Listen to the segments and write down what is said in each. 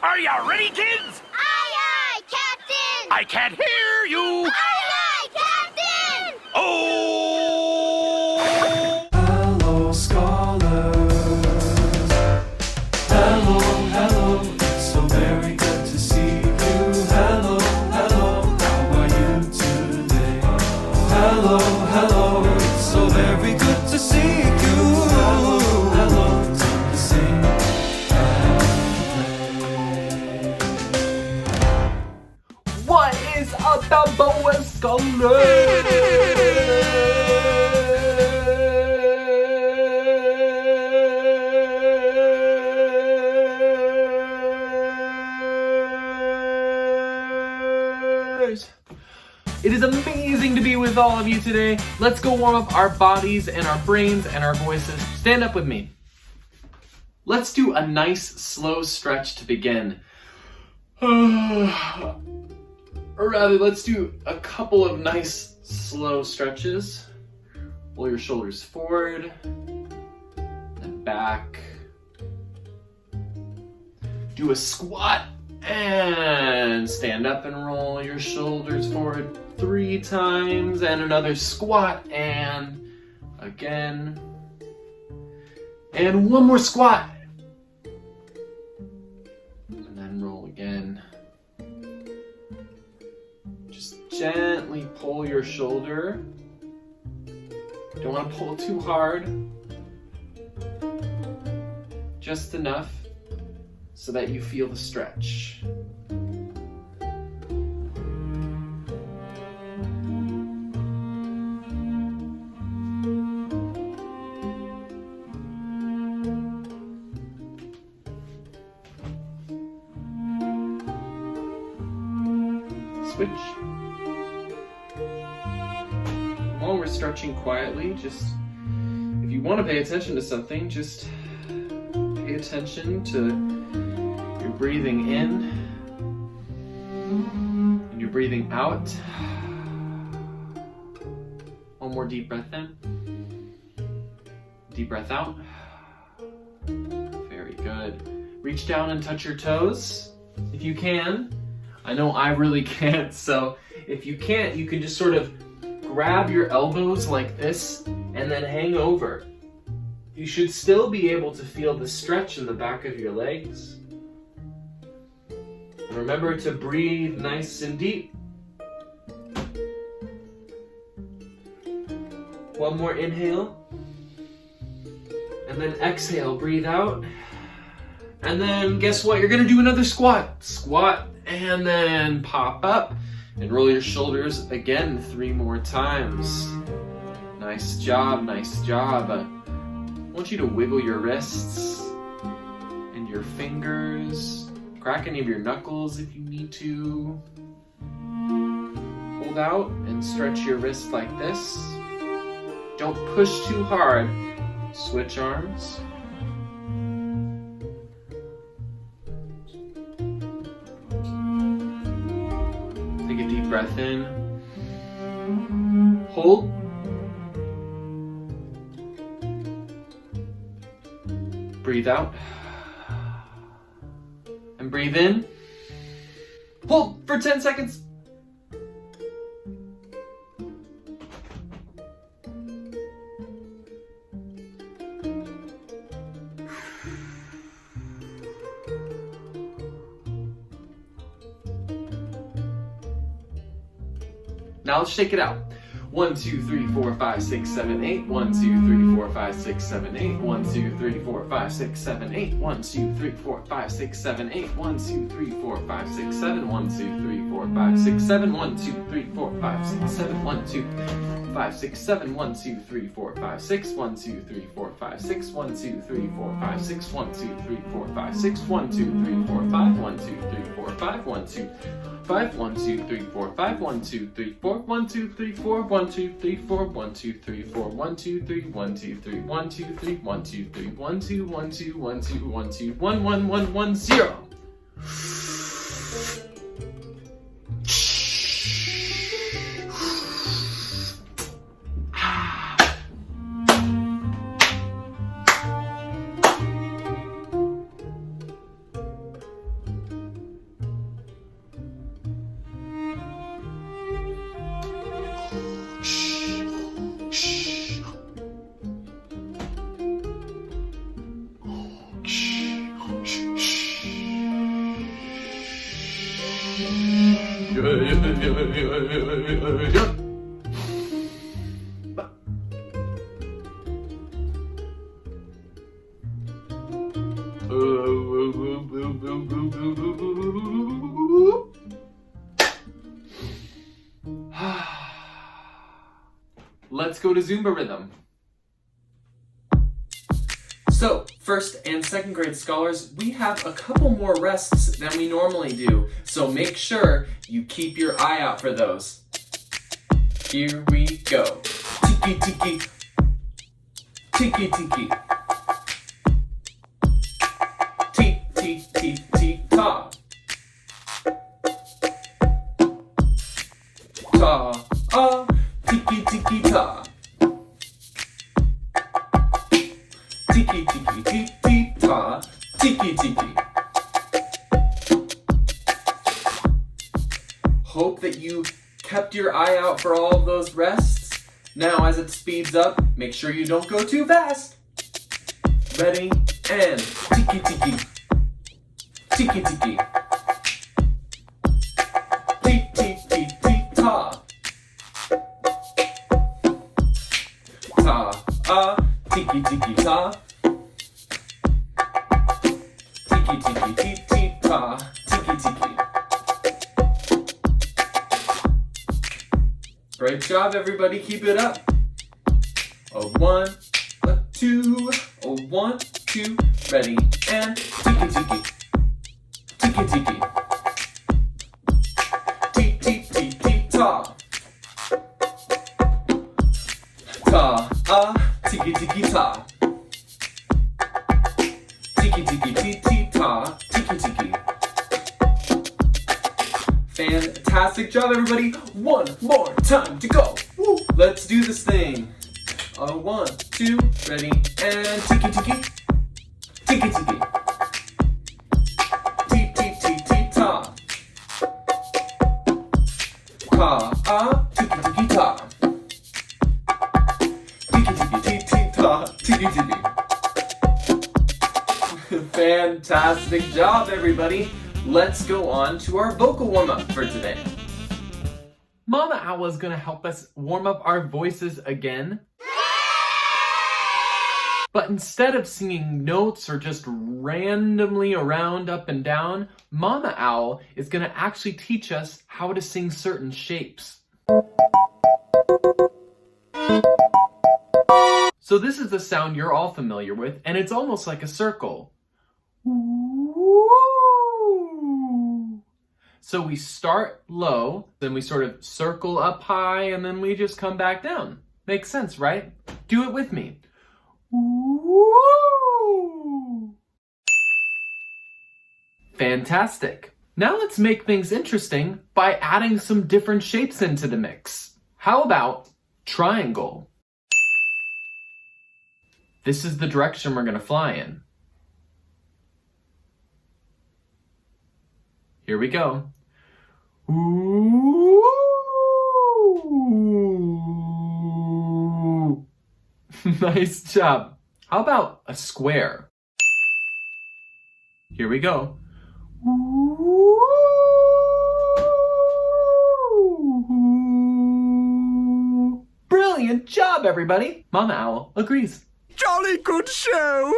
Are you ready, kids? Aye, aye, Captain! I can't hear you. Aye, aye, Captain! Oh! Hello, scholars. Hello, hello. It's so very good to see you. Hello, hello. How are you today? Hello, hello. It's so very good to see you. Hello, hello. Time to sing and play. What is up, Balboa Scholars? It is amazing to be with all of you today. Let's go warm up our bodies and our brains and our voices. Stand up with me. Let's do a nice slow stretch to begin. Or rather, let's do a couple of nice slow stretches. Roll your shoulders forward, then back. Do a squat and stand up and roll your shoulders forward 3 times, and another squat and again. And one more squat. And then roll again. Just gently pull your shoulder. Don't want to pull too hard. Just enough so that you feel the stretch. Switch. While we're stretching quietly, just if you want to pay attention to something, just pay attention to your breathing in and your breathing out. One more deep breath in. Deep breath out. Very good. Reach down and touch your toes if you can. I know I really can't, so if you can't, you can just sort of grab your elbows like this and then hang over. You should still be able to feel the stretch in the back of your legs. And remember to breathe nice and deep. One more inhale. And then exhale, breathe out. And then guess what? You're gonna do another squat. Squat. And then pop up and roll your shoulders again 3 more times. Nice job, nice job. I want you to wiggle your wrists and your fingers. Crack any of your knuckles if you need to. Hold out and stretch your wrist like this. Don't push too hard. Switch arms. Take a deep breath in. Hold. Breathe out. And breathe in. Hold for 10 seconds. Now let's shake it out. 1, 2, 3, 4, 5, 6, 7, 8. 1, 2, 3, 4, 5, 6, 7, 8. 1, 2, 3, 4, 5, 6, 7, 8. 1, 2, 3, 4, 5, 6, 7, 8. 1, 2, 3, 4, 5, 6, 7. 1, 2, 3, 4, 5, 6, 7. 1, 2, 3, 4, 5, 6, 7. 1, 2, 5, 6, 7. 1, 2, 3, 4, 5, 6. 1, 2, 3, 4, 5, 6. 1, 2, 3, 4, 5, 6. 1, 2, 3, 4, 5, 6. 1, 2, 3, 4, 5. 1, 2, 3, 4, 5. 1, 2, 5. 1, 2, 3, 4, 5. 1, 2, 3, 4. 1, 2, 3, 4. 1, 2, 3, 4. 1, 2, 3, 4. 1, 2, 3. 1, 2, 3. 1, 2, 3. 1, 2, 3. 1, 2, 1, 2, 1, 2, 1, 2, 1, 1, 1, 1, 0. Let's go to Zumba rhythm. So, first and second grade scholars, we have a couple more rests than we normally do, so make sure you keep your eye out for those. Here we go. Tiki tiki. Tiki tiki. Ti ti ti ti ta. Ta ah. Tiki tiki ta. Tiki tiki tiki ta. Tiki tiki. Hope that you kept your eye out for all of those rests. Now as it speeds up, make sure you don't go too fast. Ready and tiki tiki. Tiki tiki. Ti ti ti ti ta. Ta ah. Tiki tiki ta. Tiki tiki ti ti ta. Tiki tiki. Great job, everybody. Keep it up. A 1, a 2, a 1, 2. Ready and tiki tiki. Tiki tiki. Ti ti ti ti ta. Ta ah. Tiki tiki ta. Tiki tiki ti ti ta. Tiki tiki. Fantastic job, everybody. One more time to go. Woo. Let's do this thing. 1, 2, ready, and tiki tiki. Tiki tiki. Ti ti ti ti ta. Ta ah. Tiki tiki ta. Tiki tiki ti ti ta. Tiki tiki. Fantastic job, everybody. Let's go on to our vocal warm-up for today. Mama Owl is going to help us warm up our voices again. But instead of singing notes or just randomly around up and down, Mama Owl is going to actually teach us how to sing certain shapes. So this is the sound you're all familiar with, and it's almost like a circle. So we start low, then we sort of circle up high, and then we just come back down. Makes sense, right? Do it with me. Fantastic. Now let's make things interesting by adding some different shapes into the mix. How about triangle? This is the direction we're going to fly in. Here we go. Ooh. Nice job. How about a square? Here we go. Ooh. Brilliant job, everybody. Mama Owl agrees. Jolly good show!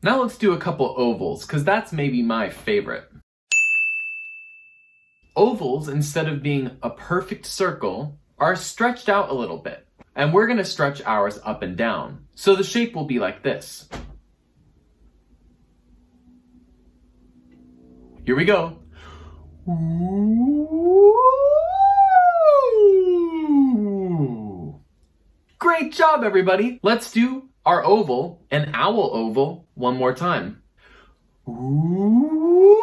Now let's do a couple ovals, because that's maybe my favorite. Ovals, instead of being a perfect circle, are stretched out a little bit. And we're going to stretch ours up and down. So the shape will be like this. Here we go. Ooh. Great job, everybody. Let's do our oval, an owl oval, one more time. Ooh.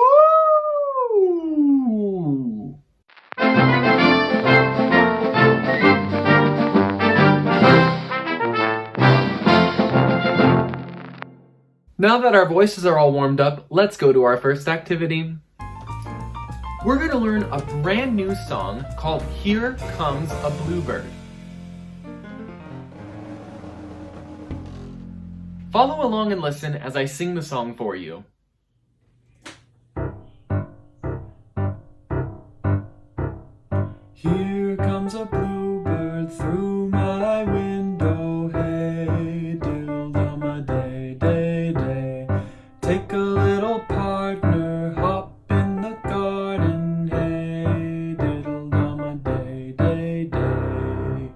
Now that our voices are all warmed up, let's go to our first activity. We're going to learn a brand new song called Here Comes a Bluebird. Follow along and listen as I sing the song for you. Here comes a bluebird through my window. Hey, diddle-dum-a-day, day, day. Take a little partner, hop in the garden. Hey, diddle-dum-a-day, day, day.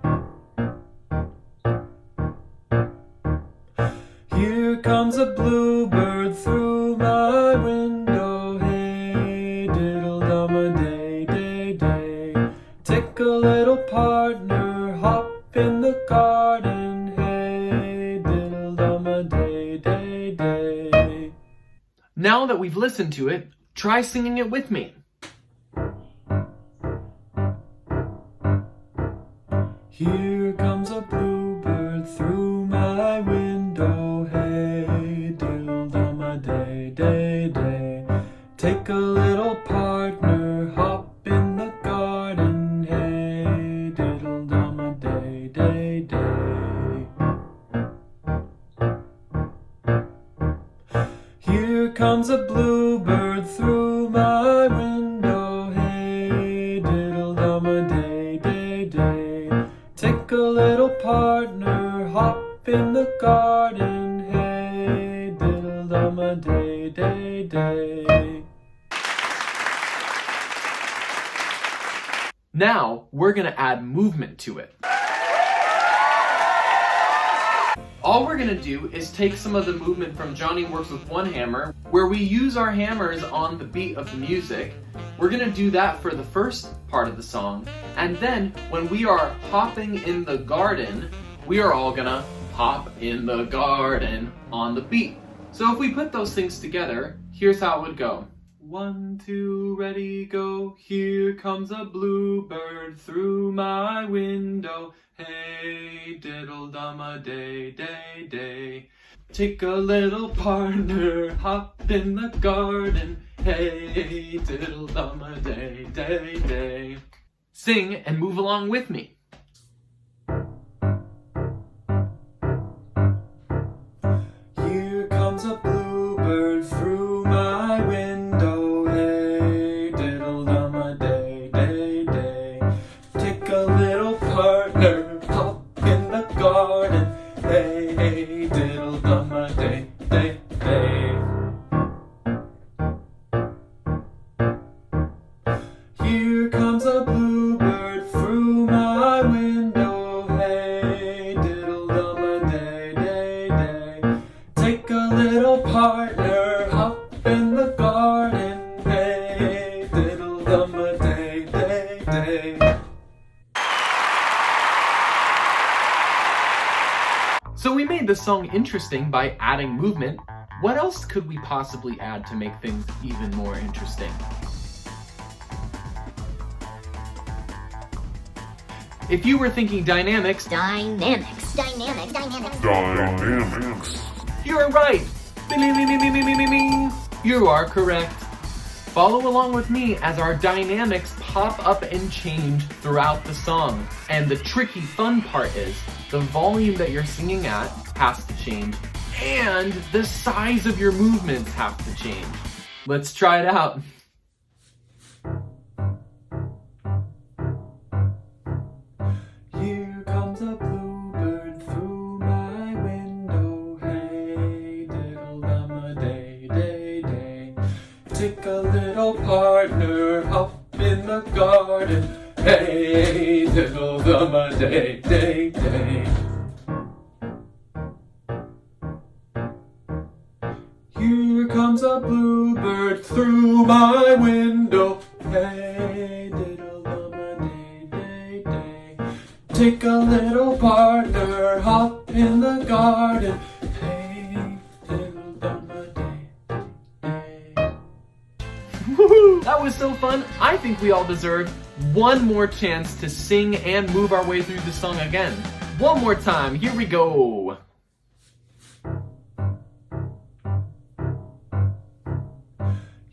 Here comes a bluebird through my window. Hey, diddle-dum-a-day, day, day. Take a little partner, hop in the garden. Hey, diddle-dum-a-day, day, day. Now that we've listened to it, try singing it with me. Here comes a bluebird through my window. Hey, diddle-dum-a-day, day, day. Take a little partner, hop in the garden. Hey, diddle-dum-a-day, day, day. Here comes a bluebird through my window. Hey, diddle-dum-a-day, day, day. Take a little partner, hop in the garden. Hey, diddle-dum-a-day, day, day. Now, we're gonna add movement to it. All we're gonna do is take some of the movement from Johnny Works with One Hammer, where we use our hammers on the beat of the music. We're gonna do that for the first part of the song, and then when we are hopping in the garden, we are all gonna hop in the garden on the beat. So if we put those things together, here's how it would go. 1, 2, ready, go. Here comes a bluebird through my window. Hey, diddle-dum-a-day, day, day. Take a little partner, hop in the garden. Hey, diddle-dum-a-day, day, day. Sing and move along with me. Here comes a bluebird through my window. Hey, diddle-dum-a-day, day, day. Take a little partner, hop in the garden. Hey, diddle-dum-a-day, day, day. Here comes a bluebird through my window. Hey, diddle-dum-a-day, day, day. Take a little partner, hop in the garden. Hey, diddle-dum-a-day, day, day. So we made the song interesting by adding movement. What else could we possibly add to make things even more interesting? If you were thinking dynamics, Dynamics. you're right! Bing, bing, bing, bing, bing, bing, bing, bing. You are correct. Follow along with me as our dynamics pop up and change throughout the song. And the tricky fun part is, the volume that you're singing at has to change, and the size of your movements have to change. Let's try it out. Here comes a bluebird through my window. Hey, diddle-dum-a-day, day, day. Take a little partner, hop in the garden. Hey, diddle-dum-a-day, day, day. Here comes a bluebird through my window. Hey, diddle-dum-a-day, day, day. Take a little partner, hop in the garden. Hey, diddle-dum-a-day, day. Woohoo! That was so fun. I think we all deserve one more chance to sing and move our way through the song again. One more time. Here we go.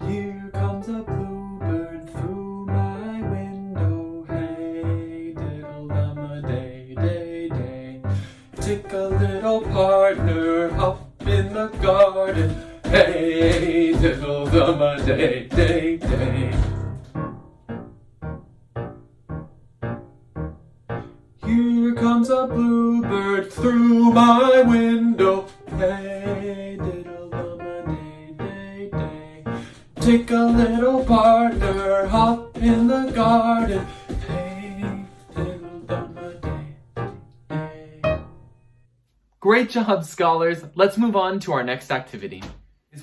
Here comes a bluebird through my window. Hey, diddle-dum-a-day, day, day. Take a little partner, hop in the garden. Hey, diddle-dum-a-day, day, day. take a little partner, hop in the garden. Hey, little day. Great job, scholars. Let's move on to our next activity.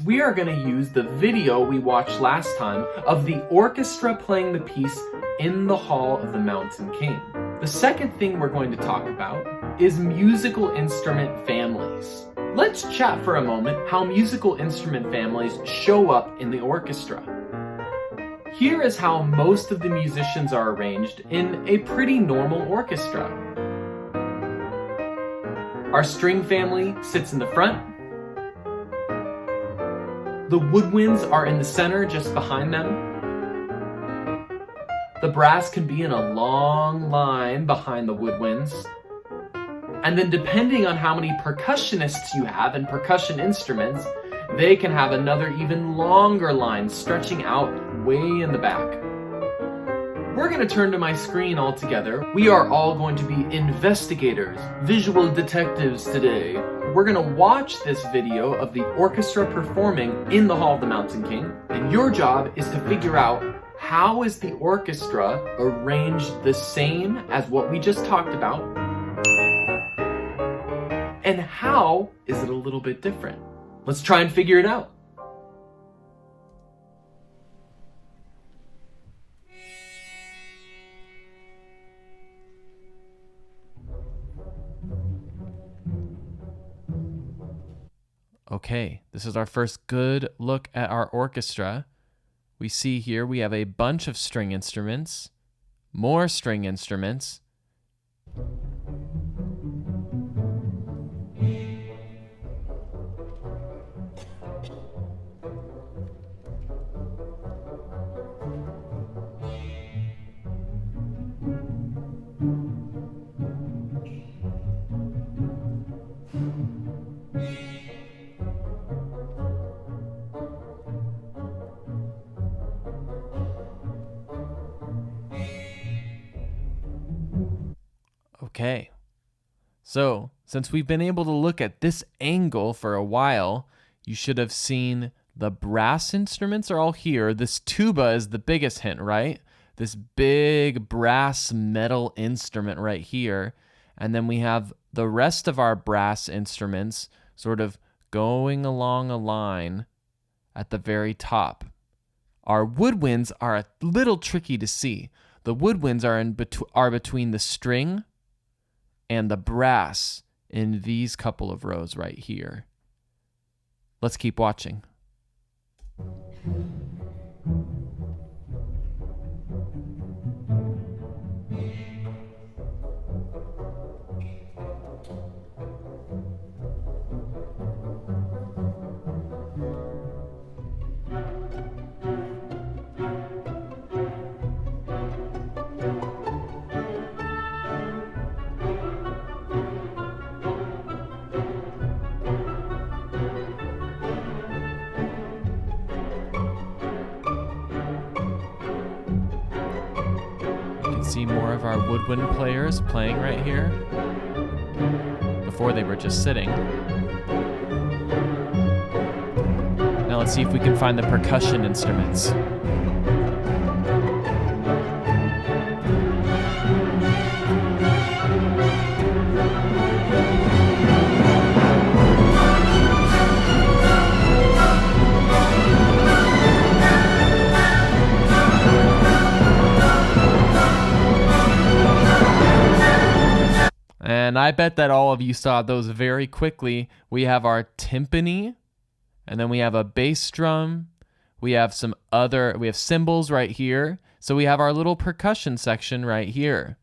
We are going to use the video we watched last time of the orchestra playing the piece in the Hall of the Mountain King. The second thing we're going to talk about is musical instrument families. Let's chat for a moment how musical instrument families show up in the orchestra. Here is how most of the musicians are arranged in a pretty normal orchestra. Our string family sits in the front. The woodwinds are in the center, just behind them. The brass can be in a long line behind the woodwinds. And then depending on how many percussionists you have and percussion instruments, they can have another even longer line stretching out way in the back. We're going to turn to my screen all together. We are all going to be investigators, visual detectives today. We're going to watch this video of the orchestra performing in the Hall of the Mountain King, and your job is to figure out how is the orchestra arranged the same as what we just talked about, and how is it a little bit different? Let's try and figure it out. Okay, this is our first good look at our orchestra. We see here we have a bunch of string instruments, more string instruments. Okay, so since we've been able to look at this angle for a while, you should have seen the brass instruments are all here. This tuba is the biggest hint, right? This big brass metal instrument right here. And then we have the rest of our brass instruments sort of going along a line at the very top. Our woodwinds are a little tricky to see. The woodwinds are between the string and the brass in these couple of rows right here. Let's keep watching. See more of our woodwind players playing right here. Before they were just sitting. Now let's see if we can find the percussion instruments. And I bet that all of you saw those very quickly. We have our timpani, and then we have a bass drum. We have cymbals right here. So we have our little percussion section right here.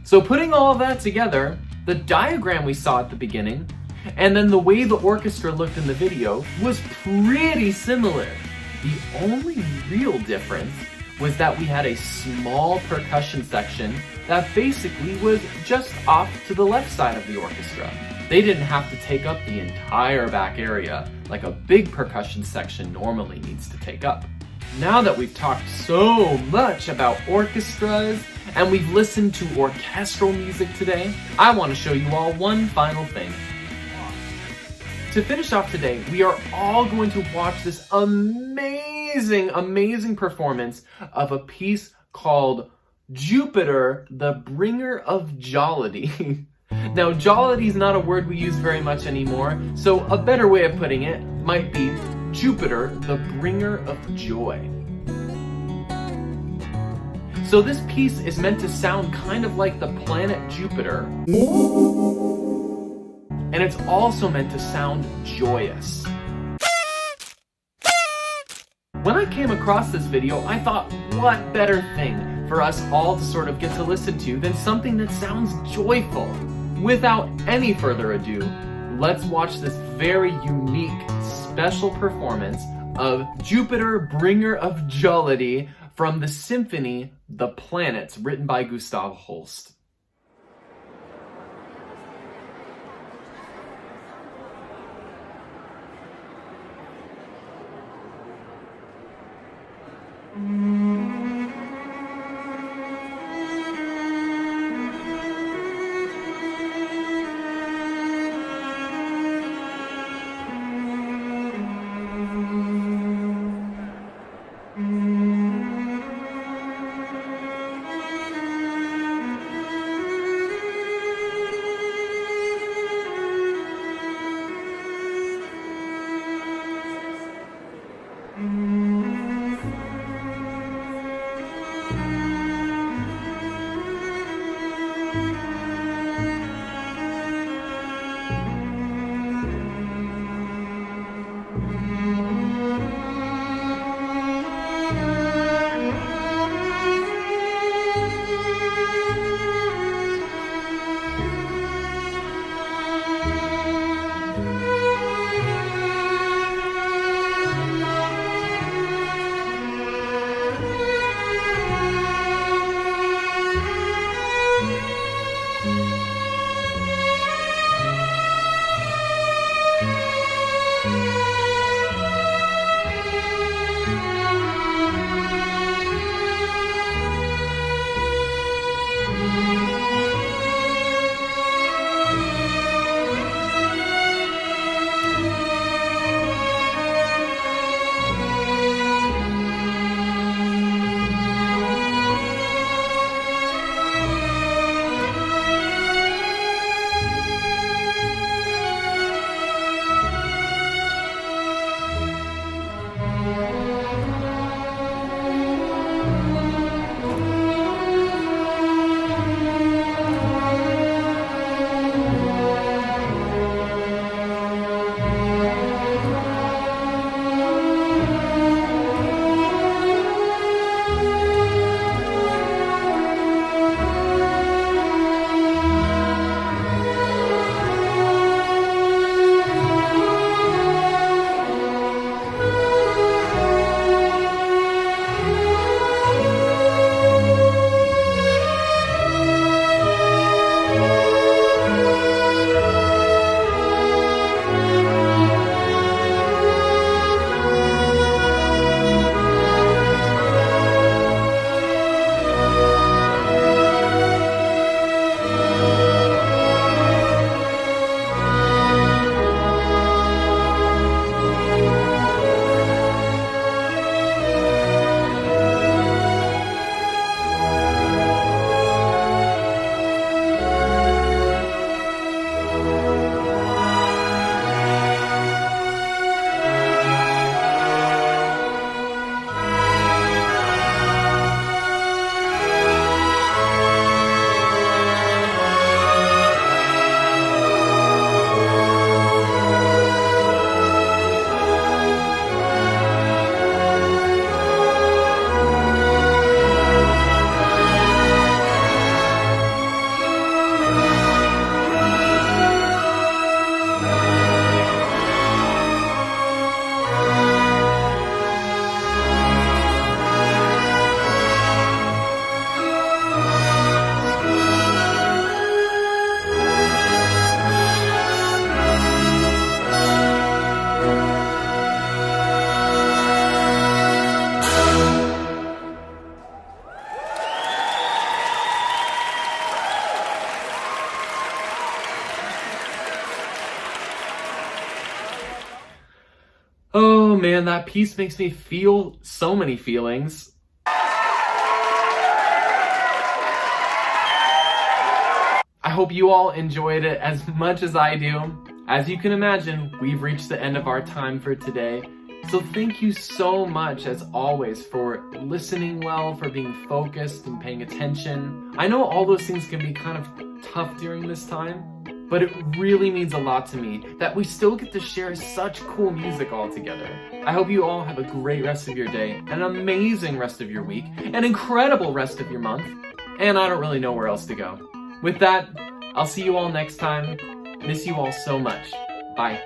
So putting all of that together, the diagram we saw at the beginning, and then the way the orchestra looked in the video was pretty similar. The only real difference was that we had a small percussion section that basically was just off to the left side of the orchestra. They didn't have to take up the entire back area like a big percussion section normally needs to take up. Now that we've talked so much about orchestras and we've listened to orchestral music today, I want to show you all one final thing. To finish off today, we are all going to watch this amazing performance of a piece called Jupiter, the Bringer of Jollity. Now, jollity is not a word we use very much anymore, so a better way of putting it might be Jupiter, the Bringer of Joy. So this piece is meant to sound kind of like the planet Jupiter, and it's also meant to sound joyous. When I came across this video, I thought, what better thing for us all to sort of get to listen to than something that sounds joyful? Without any further ado, let's watch this very unique, special performance of Jupiter, Bringer of Jollity from the symphony The Planets, written by Gustav Holst. Oh man, that piece makes me feel so many feelings. I hope you all enjoyed it as much as I do. As you can imagine, we've reached the end of our time for today. So thank you so much, as always, for listening well, for being focused and paying attention. I know all those things can be kind of tough during this time, but it really means a lot to me that we still get to share such cool music all together. I hope you all have a great rest of your day, an amazing rest of your week, an incredible rest of your month, and I don't really know where else to go. With that, I'll see you all next time. Miss you all so much. Bye.